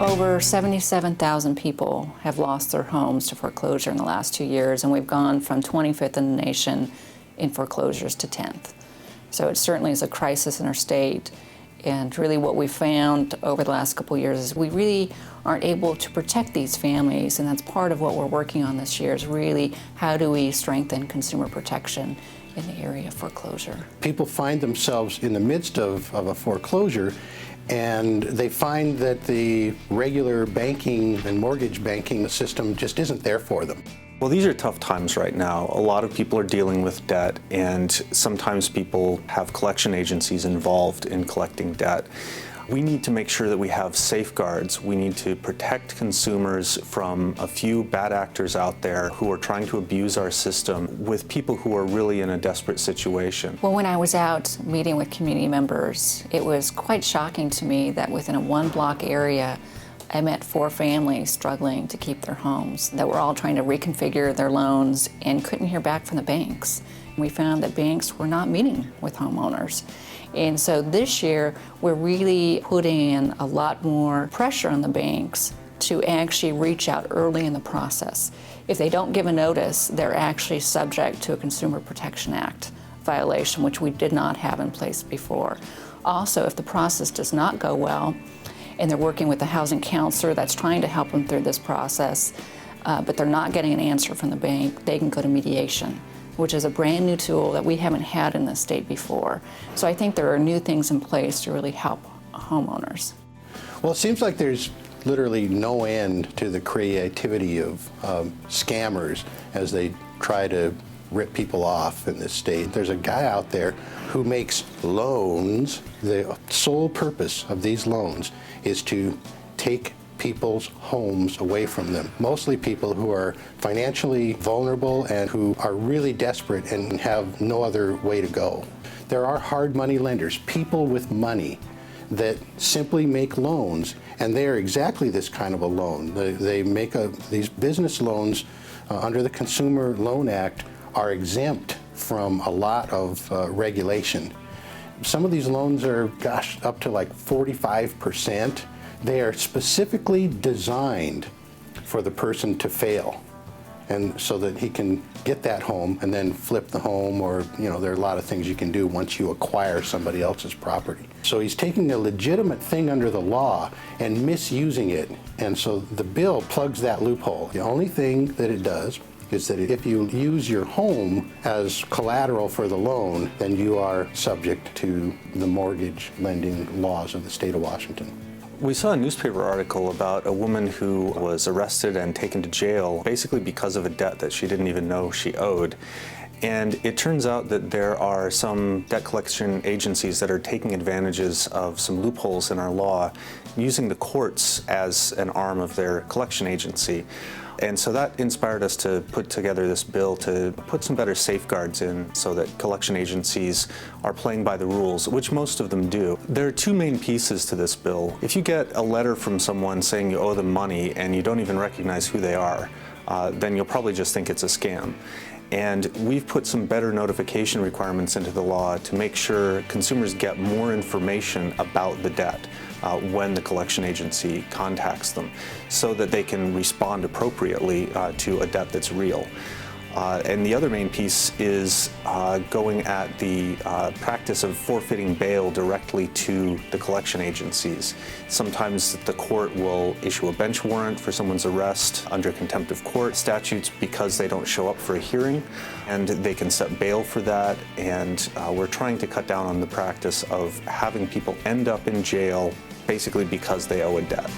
Over 77,000 people have lost their homes to foreclosure in the last 2 years, and we've gone from 25th in the nation in foreclosures to 10th. So it certainly is a crisis in our state. And really what we found over the last couple of years is we really aren't able to protect these families, and that's part of what we're working on this year is really how do we strengthen consumer protection in the area of foreclosure. People find themselves in the midst of a foreclosure, and they find that the regular banking and mortgage banking system just isn't there for them. Well, these are tough times right now. A lot of people are dealing with debt, and sometimes people have collection agencies involved in collecting debt. We need to make sure that we have safeguards. We need to protect consumers from a few bad actors out there who are trying to abuse our system with people who are really in a desperate situation. Well, when I was out meeting with community members, it was quite shocking to me that within a one-block area, I met 4 families struggling to keep their homes that were all trying to reconfigure their loans and couldn't hear back from the banks. We found that banks were not meeting with homeowners. And so this year, we're really putting in a lot more pressure on the banks to actually reach out early in the process. If they don't give a notice, they're actually subject to a Consumer Protection Act violation, which we did not have in place before. Also, if the process does not go well, and they're working with the housing counselor that's trying to help them through this process, but they're not getting an answer from the bank, they can go to mediation, which is a brand new tool that we haven't had in the state before. So I think there are new things in place to really help homeowners. Well, it seems like there's literally no end to the creativity of scammers as they try to rip people off in this state. There's a guy out there who makes loans. The sole purpose of these loans is to take people's homes away from them. Mostly people who are financially vulnerable and who are really desperate and have no other way to go. There are hard money lenders, people with money that simply make loans, and they are exactly this kind of a loan. They make these business loans under the Consumer Loan Act are exempt from a lot of regulation. Some of these loans are, up to like 45%. They are specifically designed for the person to fail, and so that he can get that home and then flip the home, or there are a lot of things you can do once you acquire somebody else's property. So he's taking a legitimate thing under the law and misusing it, and so the bill plugs that loophole. The only thing that it does is that if you use your home as collateral for the loan, then you are subject to the mortgage lending laws of the state of Washington. We saw a newspaper article about a woman who was arrested and taken to jail basically because of a debt that she didn't even know she owed. And it turns out that there are some debt collection agencies that are taking advantages of some loopholes in our law, using the courts as an arm of their collection agency. And so that inspired us to put together this bill to put some better safeguards in so that collection agencies are playing by the rules, which most of them do. There are 2 main pieces to this bill. If you get a letter from someone saying you owe them money and you don't even recognize who they are, then you'll probably just think it's a scam. And we've put some better notification requirements into the law to make sure consumers get more information about the debt when the collection agency contacts them, so that they can respond appropriately to a debt that's real. And the other main piece is going at the practice of forfeiting bail directly to the collection agencies. Sometimes the court will issue a bench warrant for someone's arrest under contempt of court statutes because they don't show up for a hearing, and they can set bail for that. And we're trying to cut down on the practice of having people end up in jail basically because they owe a debt.